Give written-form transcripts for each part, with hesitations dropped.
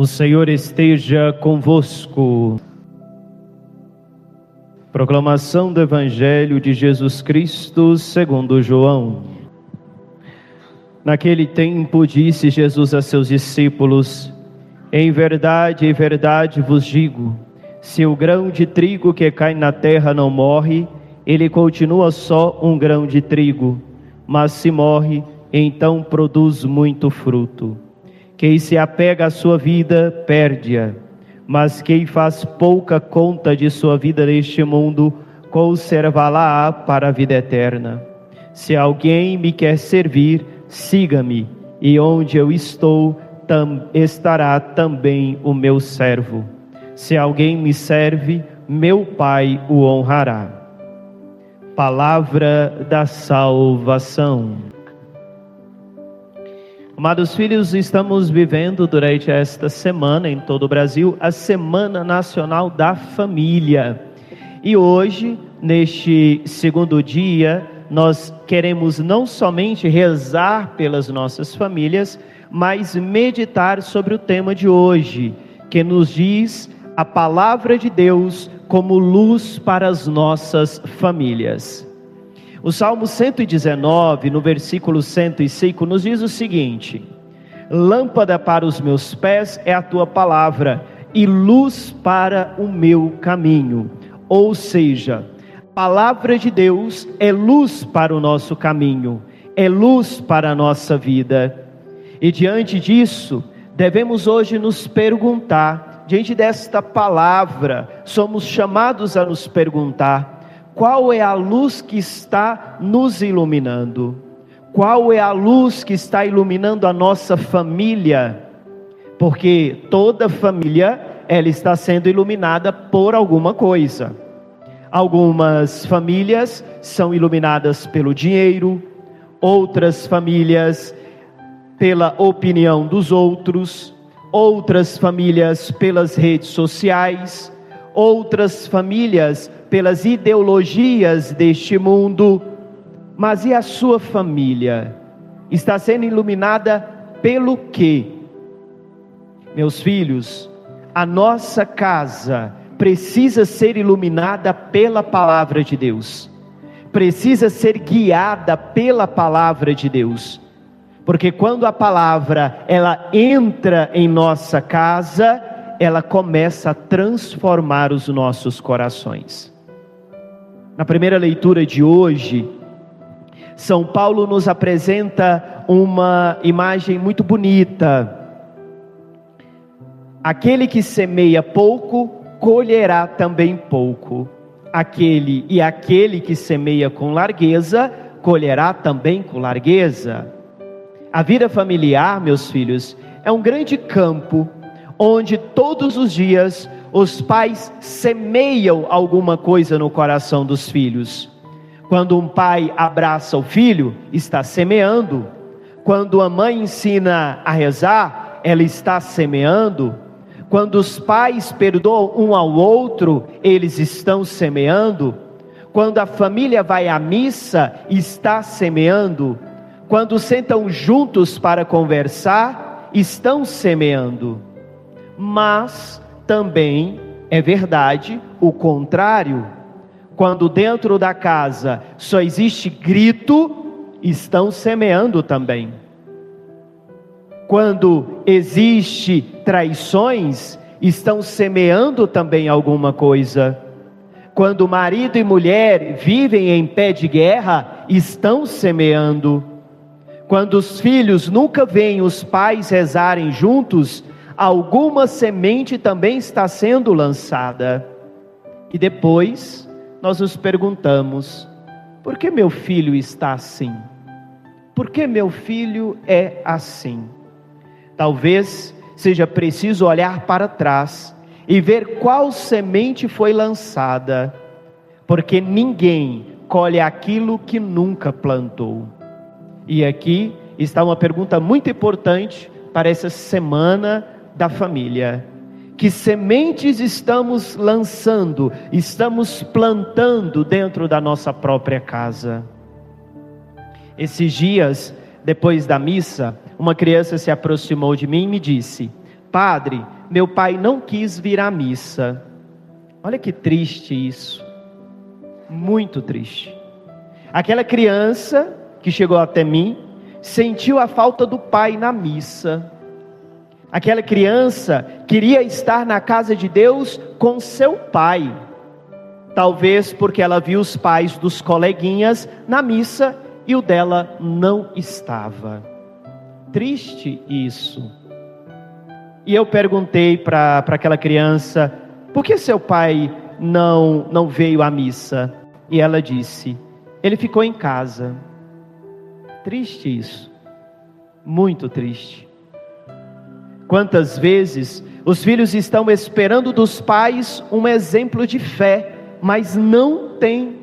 O Senhor esteja convosco. Proclamação do Evangelho de Jesus Cristo segundo João. Naquele tempo disse Jesus a seus discípulos: em verdade vos digo, se o grão de trigo que cai na terra não morre, ele continua só um grão de trigo, mas se morre, então produz muito fruto. Quem se apega à sua vida, perde-a, mas quem faz pouca conta de sua vida neste mundo, conservá-la-á para a vida eterna. Se alguém me quer servir, siga-me, e onde eu estou, estará também o meu servo. Se alguém me serve, meu Pai o honrará. Palavra da salvação. Amados filhos, estamos vivendo durante esta semana em todo o Brasil a Semana Nacional da Família. E hoje, neste segundo dia, nós queremos não somente rezar pelas nossas famílias, mas meditar sobre o tema de hoje, que nos diz a palavra de Deus como luz para as nossas famílias. O Salmo 119, no versículo 105, nos diz o seguinte: lâmpada para os meus pés é a tua palavra, e luz para o meu caminho. Ou seja, a palavra de Deus é luz para o nosso caminho, é luz para a nossa vida. E diante disso, devemos hoje nos perguntar, diante desta palavra, somos chamados a nos perguntar: qual é a luz que está nos iluminando? Qual é a luz que está iluminando a nossa família? Porque toda família, ela está sendo iluminada por alguma coisa. Algumas famílias são iluminadas pelo dinheiro, outras famílias pela opinião dos outros, outras famílias pelas redes sociais, outras famílias pelas ideologias deste mundo. Mas e a sua família? Está sendo iluminada pelo quê? Meus filhos, a nossa casa precisa ser iluminada pela palavra de Deus, precisa ser guiada pela palavra de Deus, porque quando a palavra ela entra em nossa casa, ela começa a transformar os nossos corações. Na primeira leitura de hoje, São Paulo nos apresenta uma imagem muito bonita. Aquele que semeia pouco, colherá também pouco. Aquele que semeia com largueza, colherá também com largueza. A vida familiar, meus filhos, é um grande campo, onde todos os dias os pais semeiam alguma coisa no coração dos filhos. Quando um pai abraça o filho, está semeando. Quando a mãe ensina a rezar, ela está semeando. Quando os pais perdoam um ao outro, eles estão semeando. Quando a família vai à missa, está semeando. Quando sentam juntos para conversar, estão semeando. Mas também é verdade o contrário. Quando dentro da casa só existe grito, estão semeando também. Quando existe traições, estão semeando também alguma coisa. Quando marido e mulher vivem em pé de guerra, estão semeando. Quando os filhos nunca veem os pais rezarem juntos, alguma semente também está sendo lançada. E depois nós nos perguntamos: por que meu filho está assim? Por que meu filho é assim? Talvez seja preciso olhar para trás e ver qual semente foi lançada, porque ninguém colhe aquilo que nunca plantou. E aqui está uma pergunta muito importante para essa semana da família: que sementes estamos lançando, estamos plantando dentro da nossa própria casa? Esses dias, depois da missa, uma criança se aproximou de mim e me disse: padre, meu pai não quis vir à missa. Olha que triste isso, muito triste. Aquela criança que chegou até mim, sentiu a falta do pai na missa. Aquela criança queria estar na casa de Deus com seu pai. Talvez porque ela viu os pais dos coleguinhas na missa e o dela não estava. Triste isso. E eu perguntei para aquela criança, por que seu pai não veio à missa? E ela disse, ele ficou em casa. Triste isso, muito triste. Quantas vezes os filhos estão esperando dos pais um exemplo de fé, mas não tem.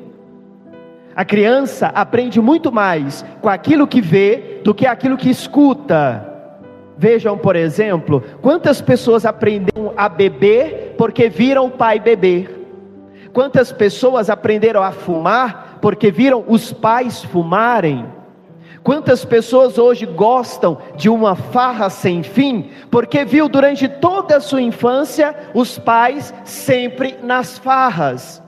A criança aprende muito mais com aquilo que vê do que aquilo que escuta. Vejam, por exemplo, quantas pessoas aprenderam a beber porque viram o pai beber. Quantas pessoas aprenderam a fumar porque viram os pais fumarem. Quantas pessoas hoje gostam de uma farra sem fim porque viu durante toda a sua infância os pais sempre nas farras.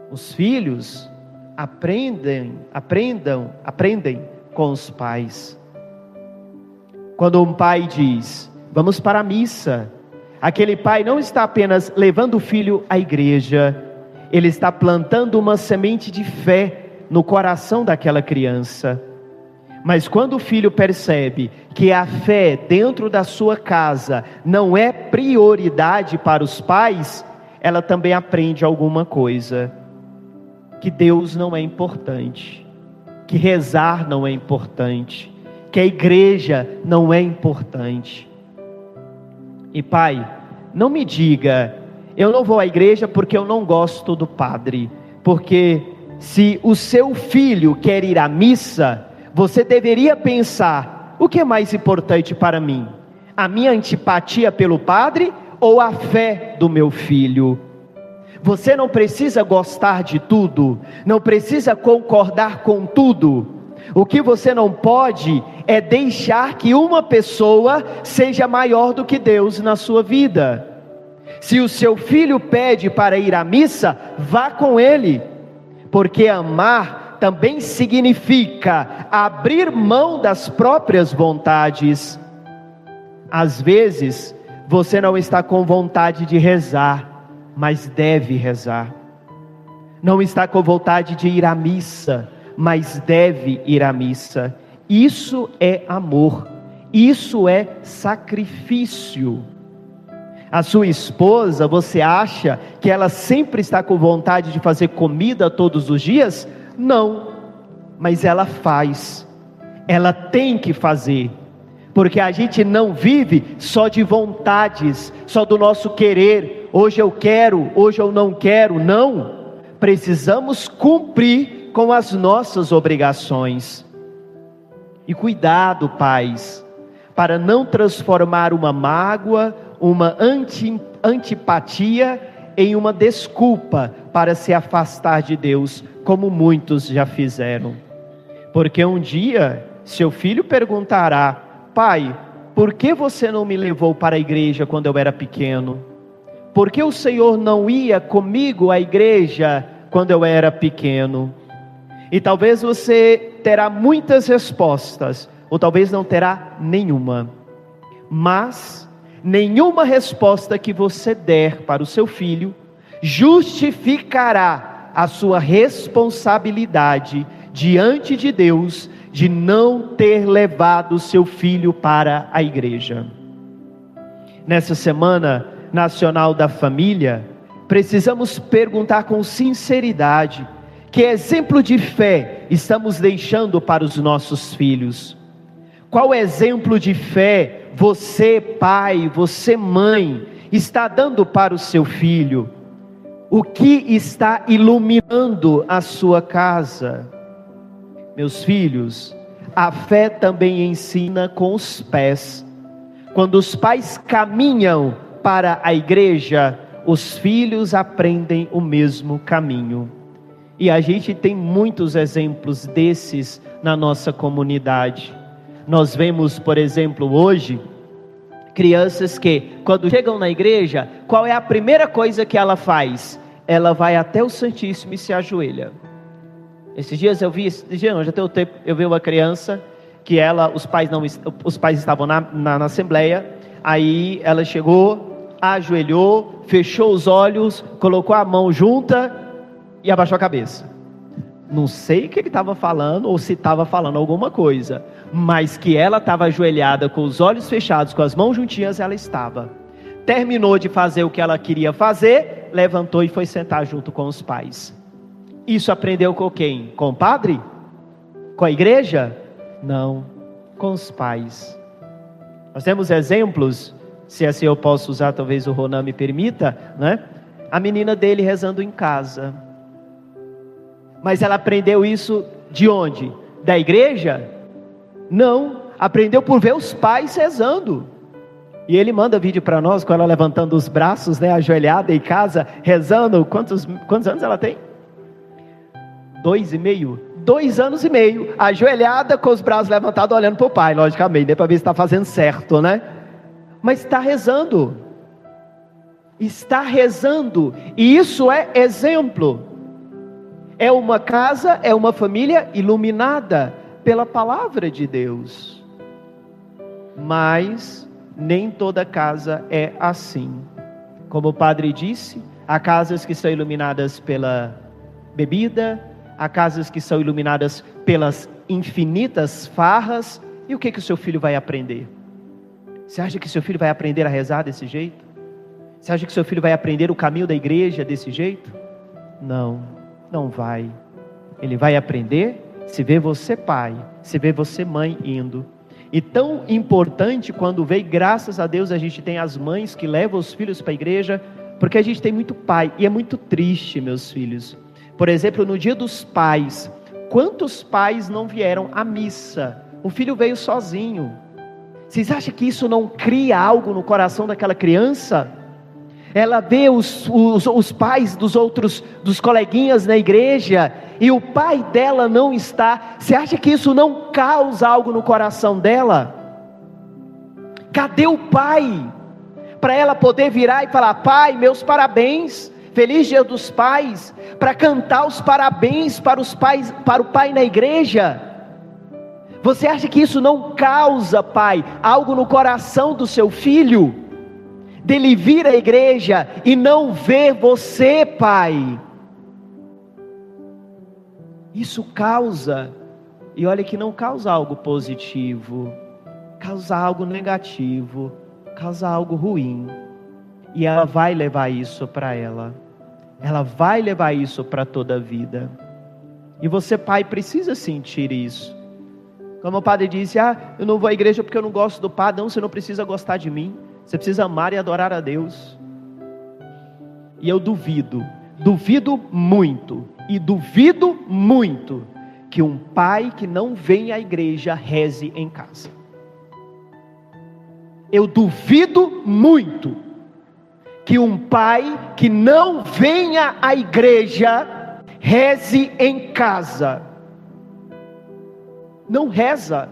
Os filhos aprendem com os pais. Quando um pai diz, vamos para a missa, aquele pai não está apenas levando o filho à igreja, ele está plantando uma semente de fé no coração daquela criança. Mas quando o filho percebe que a fé dentro da sua casa não é prioridade para os pais, ela também aprende alguma coisa. Que Deus não é importante, que rezar não é importante, que a igreja não é importante. E pai, não me diga, eu não vou à igreja porque eu não gosto do padre, porque se o seu filho quer ir à missa, você deveria pensar, o que é mais importante para mim? A minha antipatia pelo padre ou a fé do meu filho? Você não precisa gostar de tudo, não precisa concordar com tudo. O que você não pode é deixar que uma pessoa seja maior do que Deus na sua vida. Se o seu filho pede para ir à missa, vá com ele, porque amar também significa abrir mão das próprias vontades. Às vezes, você não está com vontade de rezar, mas deve rezar. Não está com vontade de ir à missa, mas deve ir à missa. Isso é amor, isso é sacrifício. A sua esposa, você acha que ela sempre está com vontade de fazer comida todos os dias? Não, mas ela faz, ela tem que fazer, porque a gente não vive só de vontades, só do nosso querer, hoje eu quero, hoje eu não quero, não, precisamos cumprir com as nossas obrigações. E cuidado, pais, para não transformar uma mágoa, uma antipatia em uma desculpa para se afastar de Deus, como muitos já fizeram. Porque um dia seu filho perguntará: pai, por que você não me levou para a igreja quando eu era pequeno? Por que o Senhor não ia comigo à igreja quando eu era pequeno? E talvez você terá muitas respostas, ou talvez não terá nenhuma. Mas nenhuma resposta que você der para o seu filho justificará a sua responsabilidade diante de Deus de não ter levado o seu filho para a igreja. Nessa Semana Nacional da Família, precisamos perguntar com sinceridade: que exemplo de fé estamos deixando para os nossos filhos? Qual exemplo de fé você, pai, você, mãe, está dando para o seu filho? O que está iluminando a sua casa? Meus filhos, a fé também ensina com os pés. Quando os pais caminham para a igreja, os filhos aprendem o mesmo caminho. E a gente tem muitos exemplos desses na nossa comunidade. Nós vemos, por exemplo, hoje, Crianças que, quando chegam na igreja, qual é a primeira coisa que ela faz? Ela vai até o Santíssimo e se ajoelha. Esses dias eu vi, já tem o tempo, eu vi uma criança que os pais estavam na assembleia, aí ela chegou, ajoelhou, fechou os olhos, colocou a mão junta e abaixou a cabeça. Não sei o que ele estava falando, ou se estava falando alguma coisa, mas que ela estava ajoelhada com os olhos fechados, com as mãos juntinhas, ela estava. Terminou de fazer o que ela queria fazer, levantou e foi sentar junto com os pais. Isso aprendeu com quem? Com o padre? Com a igreja? Não, com os pais. Nós temos exemplos, se assim eu posso usar, talvez o Ronan me permita, né? A menina dele rezando em casa. Mas ela aprendeu isso de onde? Da igreja? Não, aprendeu por ver os pais rezando. E ele manda vídeo para nós, com ela levantando os braços, né, ajoelhada em casa, rezando. Quantos anos ela tem? 2,5? 2 anos e meio, ajoelhada, com os braços levantados, olhando para o pai, logicamente, para ver se está fazendo certo, né? Mas está rezando. Está rezando. E isso é exemplo. É uma casa, é uma família iluminada pela palavra de Deus. Mas nem toda casa é assim. Como o padre disse, há casas que são iluminadas pela bebida, há casas que são iluminadas pelas infinitas farras. E o que o seu filho vai aprender? Você acha que seu filho vai aprender a rezar desse jeito? Você acha que seu filho vai aprender o caminho da igreja desse jeito? Não. Não vai. Ele vai aprender se vê você pai, se vê você mãe indo. E tão importante quando vê, graças a Deus a gente tem as mães que levam os filhos para a igreja, porque a gente tem muito pai, e é muito triste, meus filhos. Por exemplo, no dia dos pais, quantos pais não vieram à missa? O filho veio sozinho. Vocês acham que isso não cria algo no coração daquela criança? Ela vê os pais dos coleguinhas na igreja, e o pai dela não está. Você acha que isso não causa algo no coração dela? Cadê o pai? Para ela poder virar e falar: pai, meus parabéns, feliz dia dos pais, para cantar os parabéns para o pai na igreja. Você acha que isso não causa, pai, algo no coração do seu filho? Dele vir à igreja e não ver você, pai. Isso causa, e olha que não causa algo positivo, causa algo negativo, causa algo ruim. E ela vai levar isso para ela. Ela vai levar isso para toda a vida. E você, pai, precisa sentir isso. Como o padre disse: eu não vou à igreja porque eu não gosto do padre. Não, você não precisa gostar de mim. Você precisa amar e adorar a Deus. E eu duvido muito que um pai que não vem à igreja reze em casa. Eu duvido muito que um pai que não venha à igreja reze em casa. Não reza.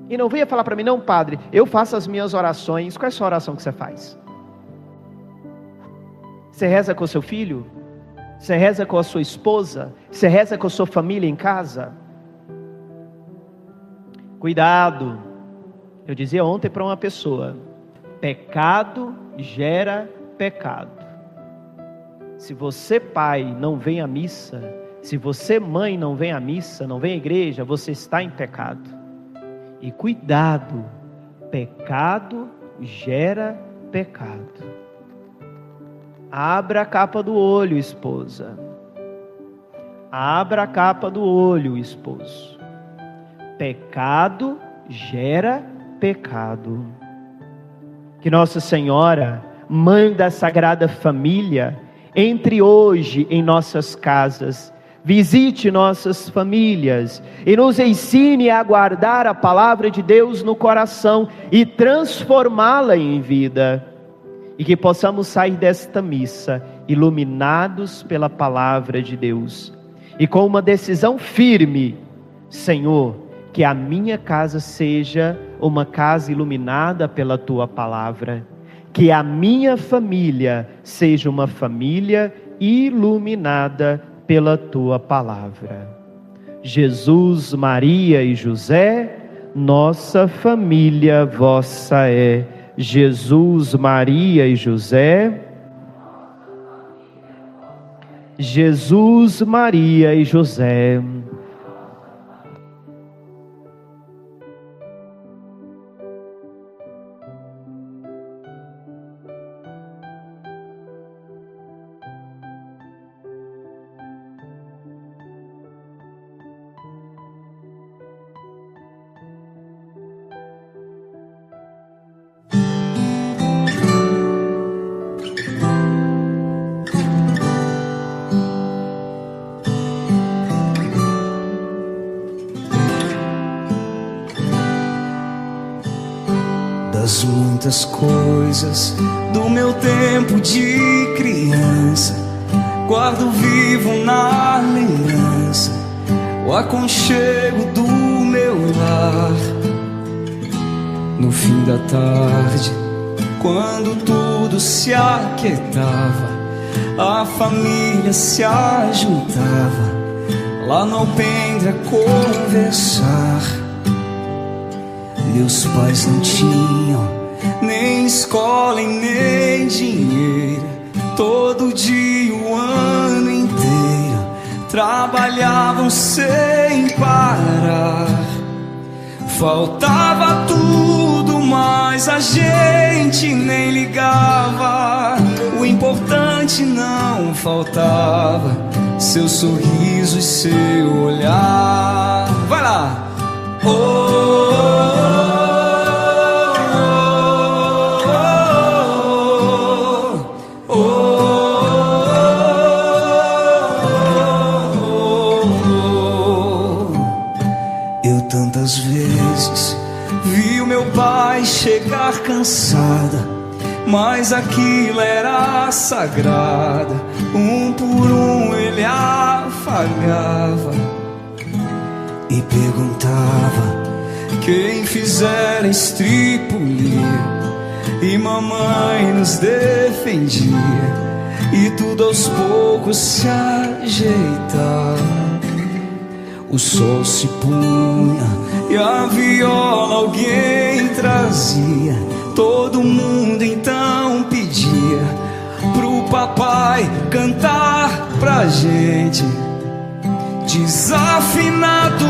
E não venha falar para mim: não, padre, eu faço as minhas orações. Qual é a sua oração que você faz? Você reza com o seu filho? Você reza com a sua esposa? Você reza com a sua família em casa? Cuidado. Eu dizia ontem para uma pessoa: pecado gera pecado. Se você, pai, não vem à missa, se você, mãe, não vem à missa, não vem à igreja, você está em pecado. E cuidado, pecado gera pecado. Abra a capa do olho, esposa. Abra a capa do olho, esposo. Pecado gera pecado. Que Nossa Senhora, Mãe da Sagrada Família, entre hoje em nossas casas, visite nossas famílias e nos ensine a guardar a palavra de Deus no coração e transformá-la em vida. E que possamos sair desta missa iluminados pela palavra de Deus e com uma decisão firme: Senhor, que a minha casa seja uma casa iluminada pela tua palavra, que a minha família seja uma família iluminada pela tua palavra. Jesus, Maria e José, nossa família vossa é. Jesus, Maria e José, Jesus, Maria e José. Das muitas coisas do meu tempo de criança, guardo vivo na lembrança o aconchego do meu lar. No fim da tarde, quando tudo se aquietava, a família se ajuntava lá no alpendre a conversar. Meus pais não tinham nem escola e nem dinheiro. Todo dia, o ano inteiro, trabalhavam sem parar. Faltava tudo, mas a gente nem ligava. O importante não faltava: seu sorriso e seu olhar. Vai lá! Eu tantas vezes vi o meu pai chegar cansada, mas aquilo era sagrada. Um por um ele afagava e perguntava quem fizera estripulia, e mamãe nos defendia, e tudo aos poucos se ajeitava. O sol se punha e a viola alguém trazia. Todo mundo então pedia pro papai cantar pra gente. Desafinado,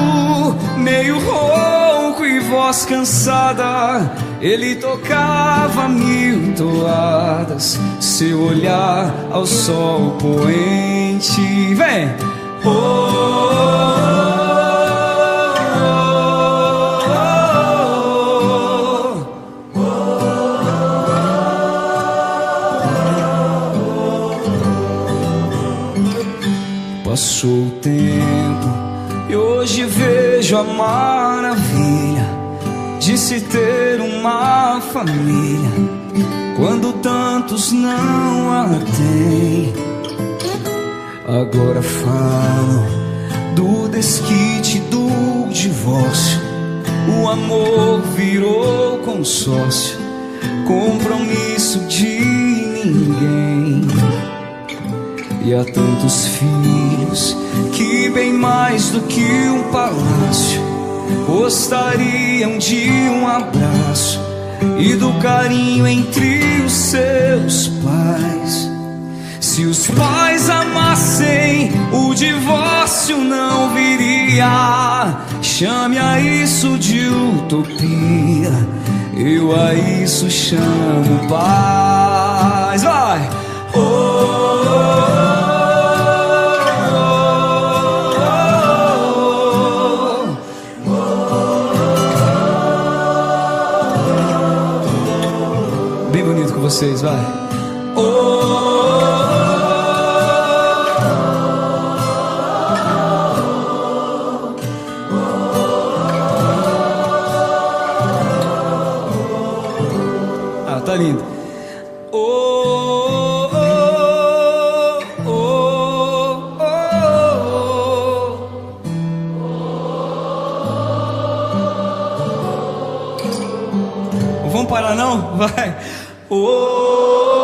meio rouco e voz cansada, ele tocava mil toadas, seu olhar ao sol poente. Vem! Passou o tempo e hoje vejo a maravilha de se ter uma família, quando tantos não a têm. Agora falo do desquite, do divórcio. O amor virou consórcio, compromisso de ninguém. E há tantos filhos que, bem mais do que um palácio, gostariam de um abraço e do carinho entre os seus pais. Se os pais amassem, o divórcio não viria. Chame a isso de utopia, eu a isso chamo paz. Vai! Bem bonito com vocês, vai! Ah, tá lindo. Vamos parar não? Vai. Oh,